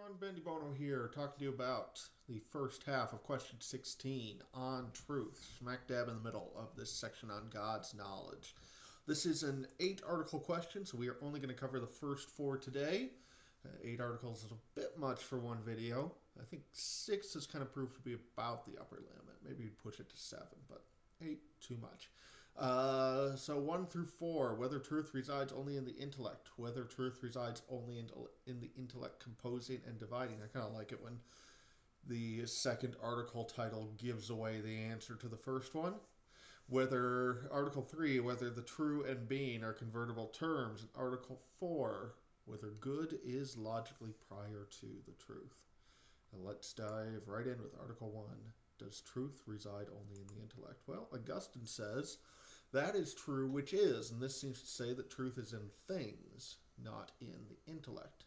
everyone, Bendy Bono here, talking to you about the first half of question 16 on truth, smack dab in the middle of this section on God's knowledge. This is an 8-article question, so we are only going to cover the first 4 today. 8 articles is a bit much for one video. I think 6 has kind of proved to be about the upper limit. Maybe you'd push it to 7, but 8, too much. So 1 through 4, whether truth resides only in the intellect, whether truth resides only in the intellect composing and dividing. I kind of like it when the second article title gives away the answer to the first one. Whether Article 3, whether the true and being are convertible terms, and Article 4, whether good is logically prior to the truth. Now let's dive right in with Article 1. Does truth reside only in the intellect? Well, Augustine says that is true which is, and this seems to say that truth is in things, not in the intellect.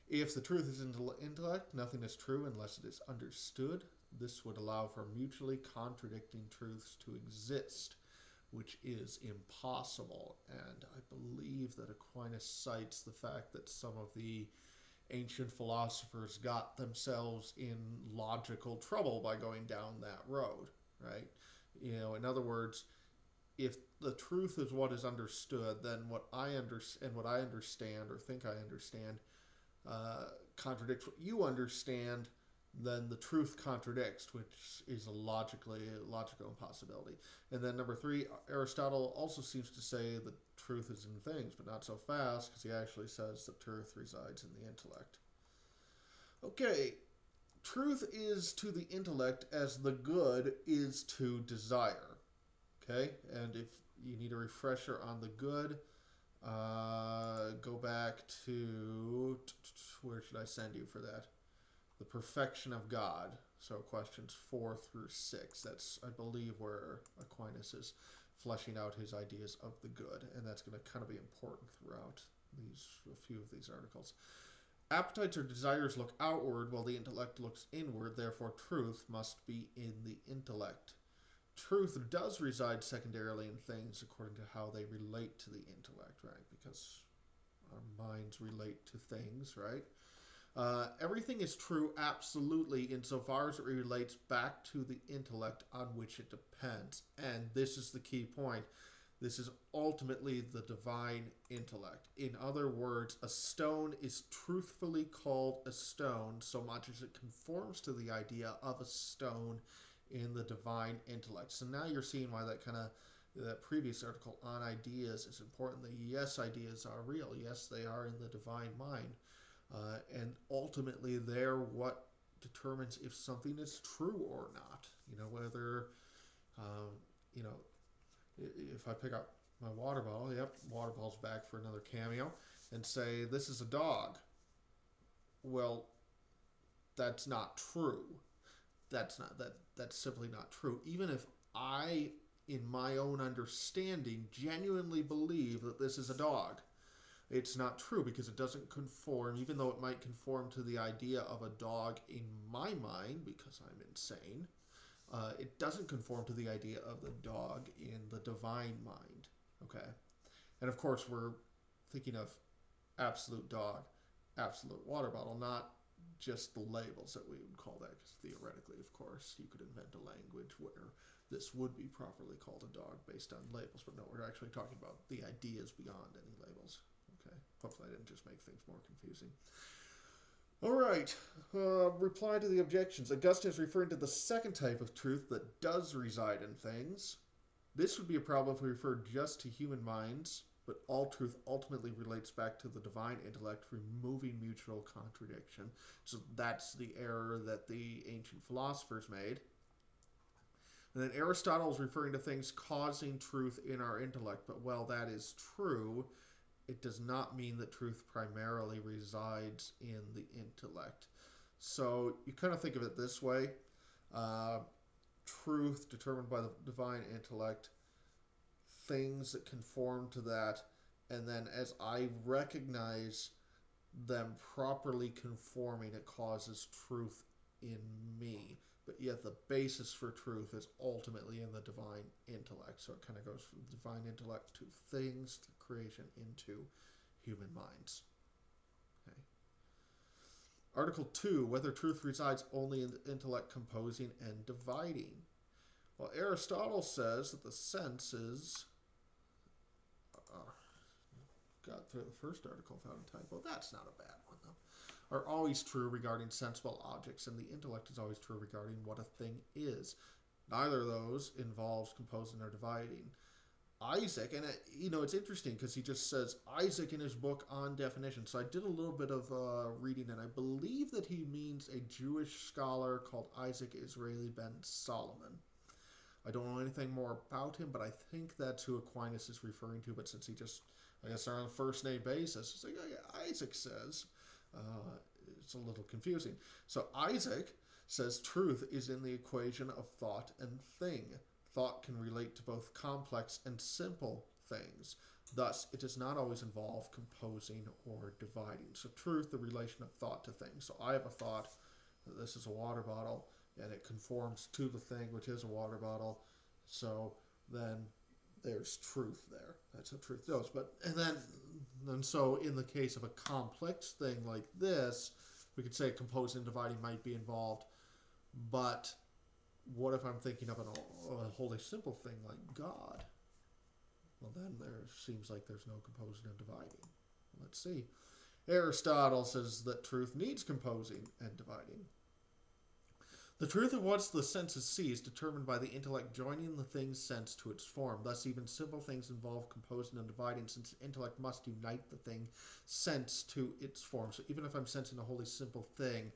If the truth is in the intellect, nothing is true unless it is understood. This would allow for mutually contradicting truths to exist, which is impossible. And I believe that Aquinas cites the fact that some of the ancient philosophers got themselves in logical trouble by going down that road, right? In other words, if the truth is what is understood, then what I understand or think I understand contradicts what you understand, then the truth contradicts, which is a logical impossibility. And then number 3, Aristotle also seems to say that truth is in things, but not so fast, because he actually says that truth resides in the intellect. Okay, truth is to the intellect as the good is to desire. Okay, and if you need a refresher on the good, go back to, where should I send you for that? The perfection of God. So questions 4 through 6. That's, I believe, where Aquinas is fleshing out his ideas of the good, and that's going to kind of be important throughout a few of these articles. Appetites or desires look outward while the intellect looks inward, therefore truth must be in the intellect. Truth does reside secondarily in things according to how they relate to the intellect, right? Because our minds relate to things, right? Everything is true absolutely insofar as it relates back to the intellect on which it depends. And this is the key point. This is ultimately the divine intellect. In other words, a stone is truthfully called a stone so much as it conforms to the idea of a stone in the divine intellect. So now you're seeing why that previous article on ideas is important. That yes, ideas are real. Yes, they are in the divine mind. And ultimately they're what determines if something is true or not. Whether, if I pick up my water bottle, yep, water bottle's back for another cameo, and say, this is a dog. Well, that's not true. That's simply not true. Even if I, in my own understanding, genuinely believe that this is a dog, it's not true because it doesn't conform, even though it might conform to the idea of a dog in my mind, because I'm insane. It doesn't conform to the idea of the dog in the divine mind. Okay? And of course, we're thinking of absolute dog, absolute water bottle, not just the labels that we would call that, because theoretically, of course, you could invent a language where this would be properly called a dog based on labels, but no, we're actually talking about the ideas beyond any labels. Okay, hopefully I didn't just make things more confusing. All right, reply to the objections. Augustine is referring to the second type of truth that does reside in things. This would be a problem if we referred just to human minds, but all truth ultimately relates back to the divine intellect, removing mutual contradiction. So that's the error that the ancient philosophers made. And then Aristotle is referring to things causing truth in our intellect, but while that is true, it does not mean that truth primarily resides in the intellect. So you kind of think of it this way. Truth determined by the divine intellect, things that conform to that, and then as I recognize them properly conforming, it causes truth in me. But yet the basis for truth is ultimately in the divine intellect. So it kind of goes from the divine intellect to things, to creation, into human minds. Okay. Article 2, whether truth resides only in the intellect composing and dividing. Well, Aristotle says that the senses, uh, got through the first article without a typo. That's not a bad one, though. Are always true regarding sensible objects, and the intellect is always true regarding what a thing is. Neither of those involves composing or dividing. Isaac, and it's interesting because he just says Isaac in his book on definition. So I did a little bit of reading, and I believe that he means a Jewish scholar called Isaac Israeli ben Solomon. I don't know anything more about him, but I think that's who Aquinas is referring to. But since he just, I guess, they're on a first name basis, it's like, oh, yeah, Isaac says. It's a little confusing. So Isaac says truth is in the equation of thought and thing. Thought can relate to both complex and simple things. Thus, it does not always involve composing or dividing. So truth, the relation of thought to things. So I have a thought that this is a water bottle, and it conforms to the thing, which is a water bottle. So then there's truth there. That's how truth goes. And so in the case of a complex thing like this, we could say composing and dividing might be involved. But what if I'm thinking of a wholly simple thing like God? Well, then there seems like there's no composing and dividing. Let's see. Aristotle says that truth needs composing and dividing. The truth of what the senses see is determined by the intellect joining the thing's sense to its form. Thus, even simple things involve composing and dividing, since the intellect must unite the thing sense to its form. So even if I'm sensing a wholly simple thing,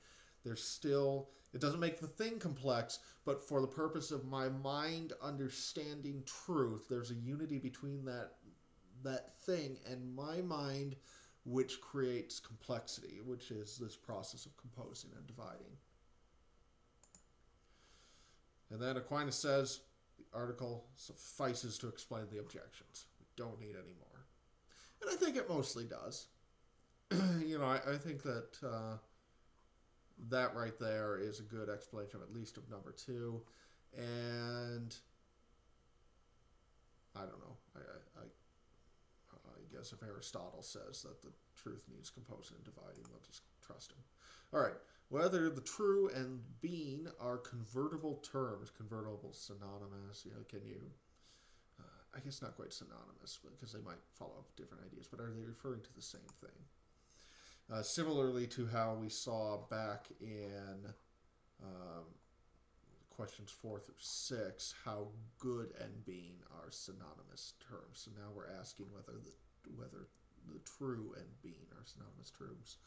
there's still, it doesn't make the thing complex, but for the purpose of my mind understanding truth, there's a unity between that thing and my mind, which creates complexity, which is this process of composing and dividing. And then Aquinas says the article suffices to explain the objections. We don't need any more. And I think it mostly does. I think that that right there is a good explanation, at least of number 2. And I don't know. I guess if Aristotle says that the truth needs composing and dividing, we'll just trust him. All right. Whether the true and being are convertible terms, convertible synonymous, can you, I guess not quite synonymous, because they might follow up different ideas, but are they referring to the same thing? Similarly to how we saw back in questions 4 through 6, how good and being are synonymous terms. So now we're asking whether the true and being are synonymous terms.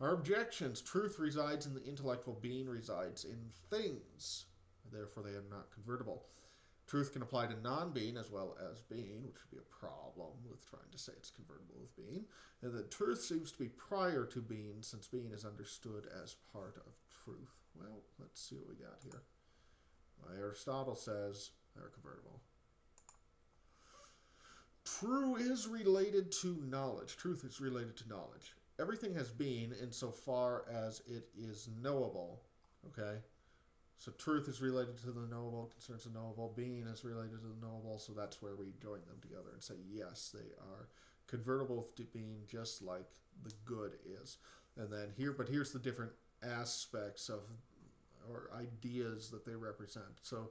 Our objections: truth resides in the intellect, while being resides in things. Therefore, they are not convertible. Truth can apply to non-being as well as being, which would be a problem with trying to say it's convertible with being. And that truth seems to be prior to being, since being is understood as part of truth. Well, let's see what we got here. Aristotle says they're convertible. True is related to knowledge. Truth is related to knowledge. Everything has being insofar as it is knowable. Okay? So truth is related to the knowable, concerns the knowable. Being is related to the knowable, so that's where we join them together and say, yes, they are convertible to being just like the good is. And then here's the different aspects of, or ideas that they represent. So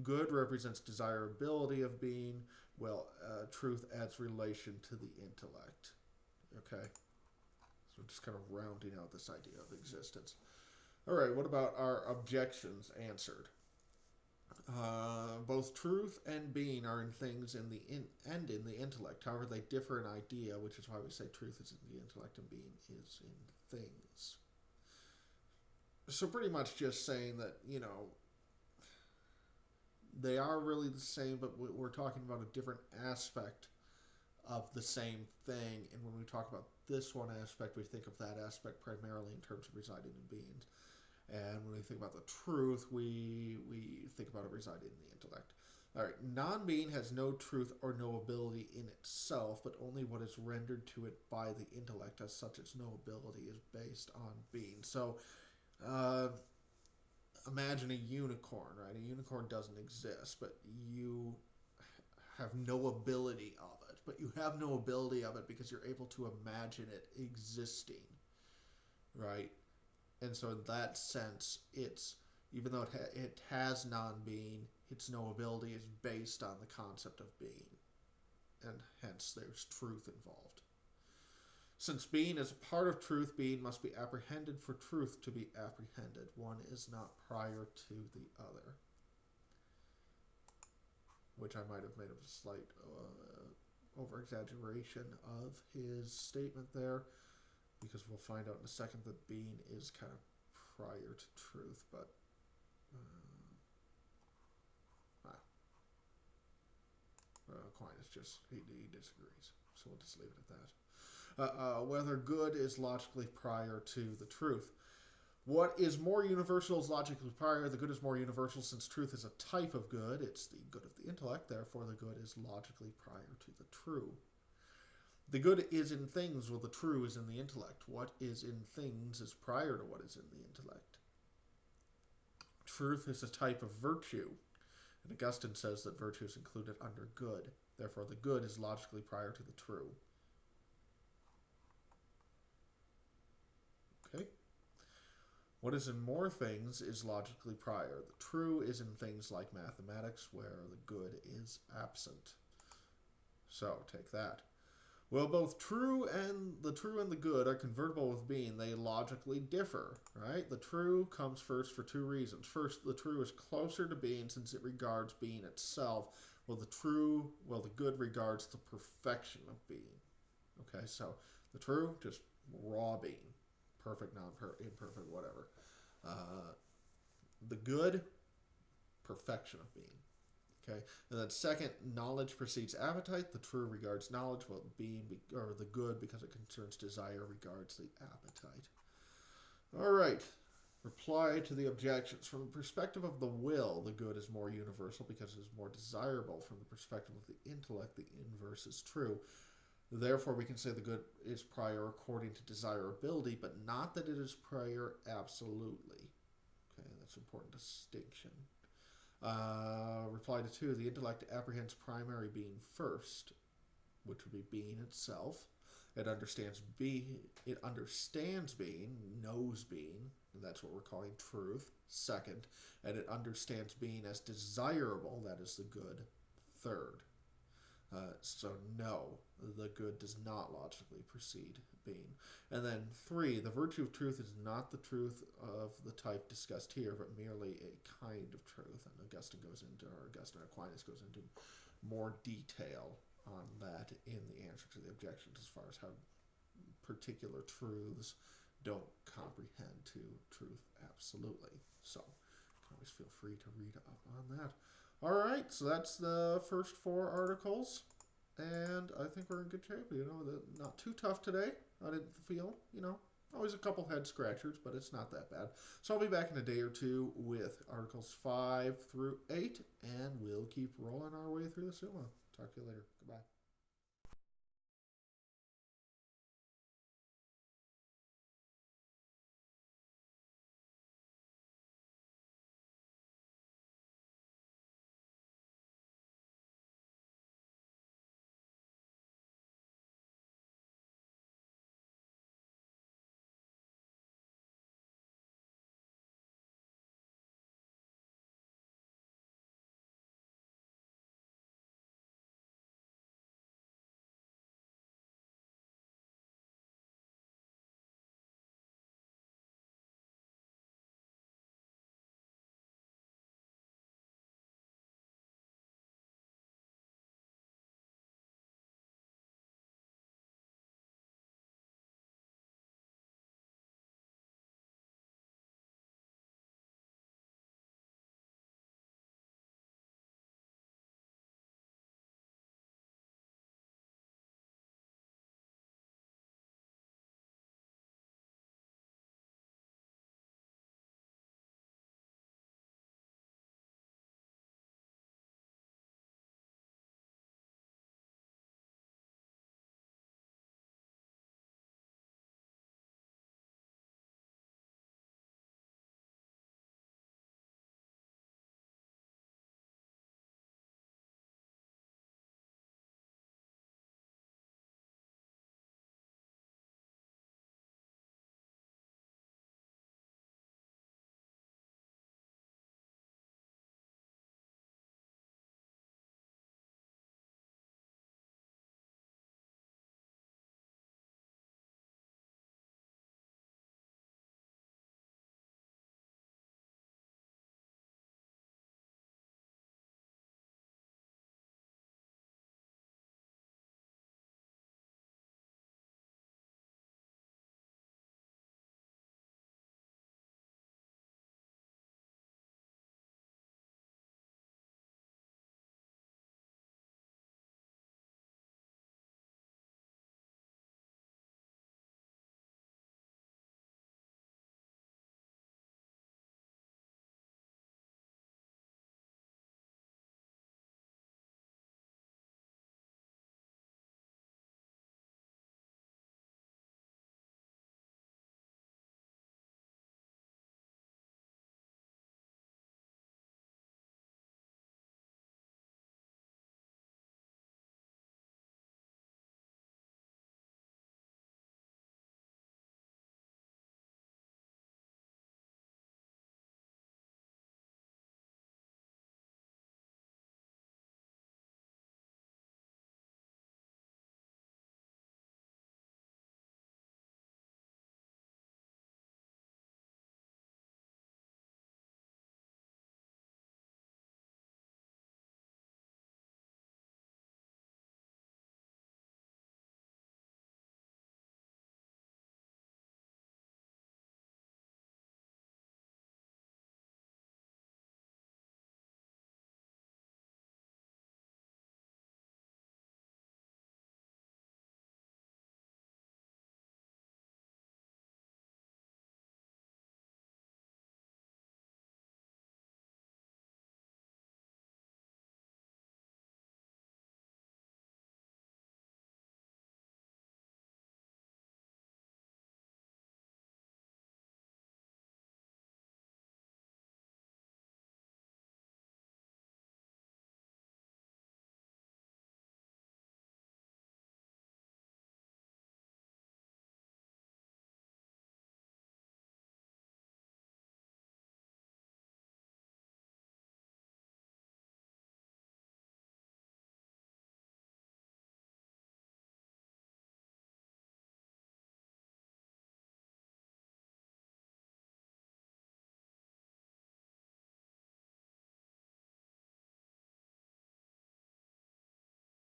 good represents desirability of being, well, truth adds relation to the intellect. Okay? So just kind of rounding out this idea of existence. All right, what about our objections answered? Both truth and being are in things in the intellect. However, they differ in idea, which is why we say truth is in the intellect and being is in things. So pretty much just saying that, they are really the same, but we're talking about a different aspect of the same thing. And when we talk about this one aspect, we think of that aspect primarily in terms of residing in beings. And when we think about the truth, we think about it residing in the intellect. All right, non-being has no truth or knowability in itself, but only what is rendered to it by the intellect. As such, its knowability is based on being. So, imagine a unicorn, right? A unicorn doesn't exist, but you have no ability of it. But you have no ability of it because you're able to imagine it existing, right? And so in that sense, it's even though it has non-being, its knowability is based on the concept of being, and hence there's truth involved. Since being is a part of truth, being must be apprehended for truth to be apprehended. One is not prior to the other. Which I might have made a slight over-exaggeration of his statement there, because we'll find out in a second that being is kind of prior to truth, but Aquinas just, he disagrees. So we'll just leave it at that. Whether good is logically prior to the truth. What is more universal is logically prior. The good is more universal since truth is a type of good. It's the good of the intellect. Therefore, the good is logically prior to the true. The good is in things, while the true is in the intellect. What is in things is prior to what is in the intellect. Truth is a type of virtue. And Augustine says that virtue is included under good. Therefore, the good is logically prior to the true. Okay? What is in more things is logically prior. The true is in things like mathematics, where the good is absent. So, take that. Well, both true and the good are convertible with being. They logically differ, right? The true comes first for two reasons. First, the true is closer to being since it regards being itself, while the good regards the perfection of being. Okay, so the true, just raw being. Perfect, imperfect, whatever. The good, perfection of being. Okay, and then second, knowledge precedes appetite. The true regards knowledge, while the good, because it concerns desire, regards the appetite. All right. Reply to the objections. From the perspective of the will, the good is more universal because it is more desirable. From the perspective of the intellect, the inverse is true. Therefore, we can say the good is prior according to desirability, but not that it is prior absolutely. Okay, that's an important distinction. Reply to 2. The intellect apprehends primary being first, which would be being itself. It understands being, knows being, and that's what we're calling truth, second. And it understands being as desirable, that is the good, third. So no, the good does not logically precede being. And then 3, the virtue of truth is not the truth of the type discussed here, but merely a kind of truth. And Augustine Aquinas goes into more detail on that in the answer to the objections as far as how particular truths don't comprehend to truth absolutely. So you can always feel free to read up on that. All right, so that's the first 4 articles, and I think we're in good shape. Not too tough today. I didn't feel, always a couple head scratchers, but it's not that bad. So I'll be back in a day or two with articles 5 through 8, and we'll keep rolling our way through the Summa. Talk to you later. Goodbye.